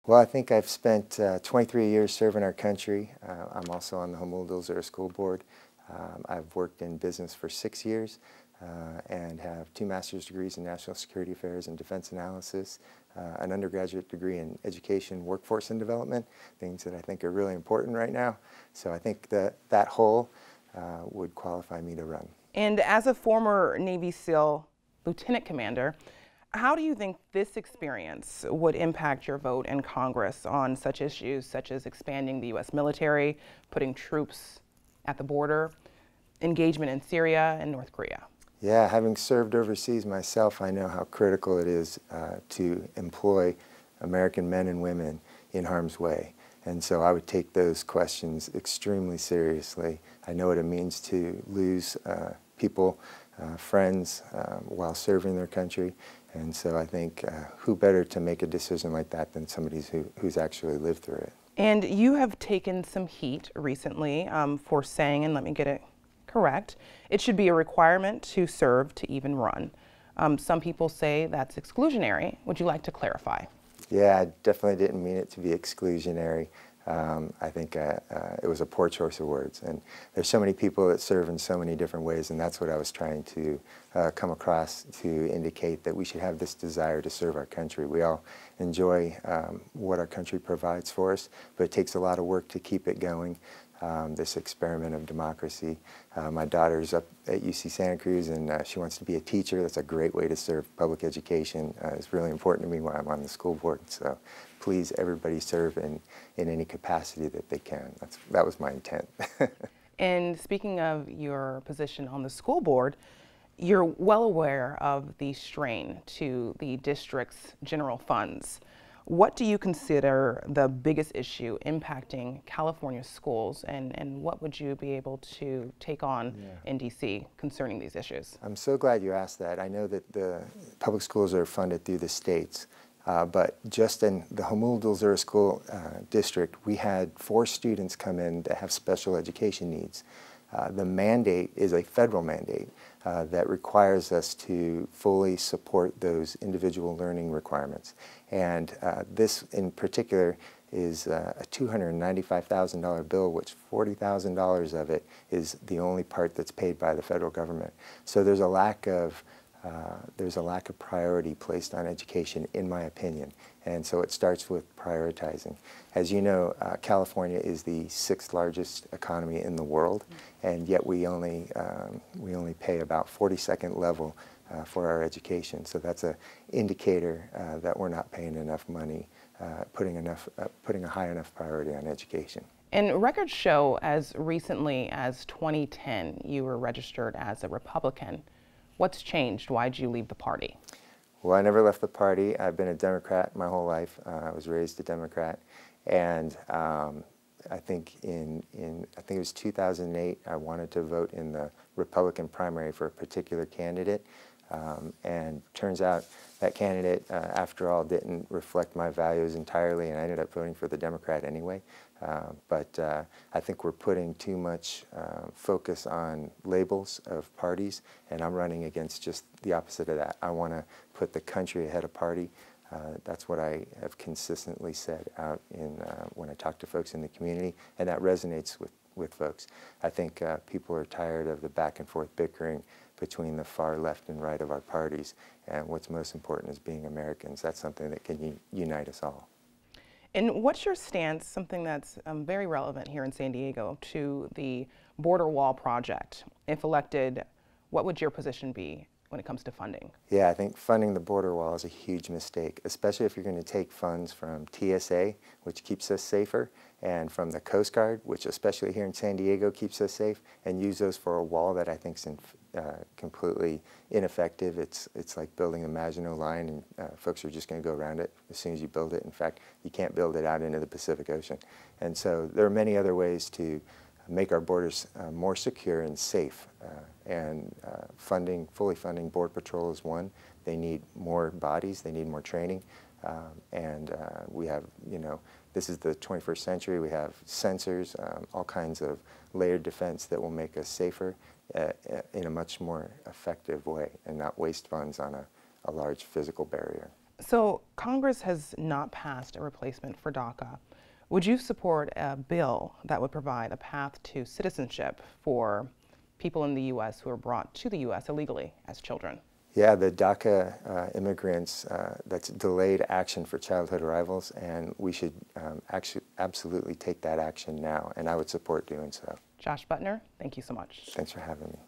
Well, I think I've spent 23 years serving our country. I'm also on the Homoldelzer School Board. I've worked in business for 6 years and have 2 master's degrees in national security affairs and defense analysis, an undergraduate degree in education, workforce and development, things that I think are really important right now. So I think that whole would qualify me to run. And as a former Navy SEAL lieutenant commander, how do you think this experience would impact your vote in Congress on such issues such as expanding the U.S. military, putting troops at the border, engagement in Syria and North Korea? Yeah, having served overseas myself, I know how critical it is to employ American men and women in harm's way. And so I would take those questions extremely seriously. I know what it means to lose people, friends, while serving their country. And so I think who better to make a decision like that than somebody who's actually lived through it. And you have taken some heat recently for saying, and let me get it correct, it should be a requirement to serve to even run. Some people say that's exclusionary. Would you like to clarify? Yeah, I definitely didn't mean it to be exclusionary. I think it was a poor choice of words. And there's so many people that serve in so many different ways, and that's what I was trying to come across to indicate that we should have this desire to serve our country. We all enjoy what our country provides for us, but it takes a lot of work to keep it going. This experiment of democracy. My daughter's up at UC Santa Cruz and she wants to be a teacher. That's a great way to serve public education. It's really important to me while I'm on the school board. So please, everybody serve in any capacity that they can. That was my intent. And speaking of your position on the school board, you're well aware of the strain to the district's general funds. What do you consider the biggest issue impacting California schools, and what would you be able to take on in DC concerning these issues? I'm so glad you asked that. I know that the public schools are funded through the states, but just in the Homoldelzer School District, we had 4 students come in that have special education needs. The mandate is a federal mandate that requires us to fully support those individual learning requirements. And this in particular is a $295,000 bill, which $40,000 of it is the only part that's paid by the federal government. So there's a lack of priority placed on education, in my opinion. And so it starts with prioritizing. As you know, California is the 6th largest economy in the world, and yet we only pay about 42nd level for our education. So that's an indicator that we're not paying enough money, putting a high enough priority on education. And records show as recently as 2010, you were registered as a Republican. What's changed? Why'd you leave the party? Well, I never left the party. I've been a Democrat my whole life. I was raised a Democrat, and I think I think it was 2008. I wanted to vote in the Republican primary for a particular candidate, and turns out that candidate, after all, didn't reflect my values entirely, and I ended up voting for the Democrat anyway. But I think we're putting too much focus on labels of parties, and I'm running against just the opposite of that. I want to put the country ahead of party. That's what I have consistently said out when I talk to folks in the community, and that resonates with folks. I think people are tired of the back and forth bickering between the far left and right of our parties, and what's most important is being Americans. That's something that can unite us all. And what's your stance, something that's very relevant here in San Diego, to the border wall project? If elected, what would your position be when it comes to funding? Yeah, I think funding the border wall is a huge mistake, especially if you're going to take funds from TSA, which keeps us safer, and from the Coast Guard, which especially here in San Diego keeps us safe, and use those for a wall that I think is completely ineffective. It's like building a Maginot Line, and folks are just going to go around it as soon as you build it. In fact, you can't build it out into the Pacific Ocean. And so there are many other ways to make our borders more secure and safe. Fully funding Border Patrol is one. They need more bodies, they need more training. We have, this is the 21st century. We have sensors, all kinds of layered defense that will make us safer in a much more effective way and not waste funds on a large physical barrier. So Congress has not passed a replacement for DACA. Would you support a bill that would provide a path to citizenship for people in the U.S. who are brought to the U.S. illegally as children? Yeah, the DACA immigrants, that's delayed action for childhood arrivals, and we should actually absolutely take that action now, and I would support doing so. Josh Butner, thank you so much. Thanks for having me.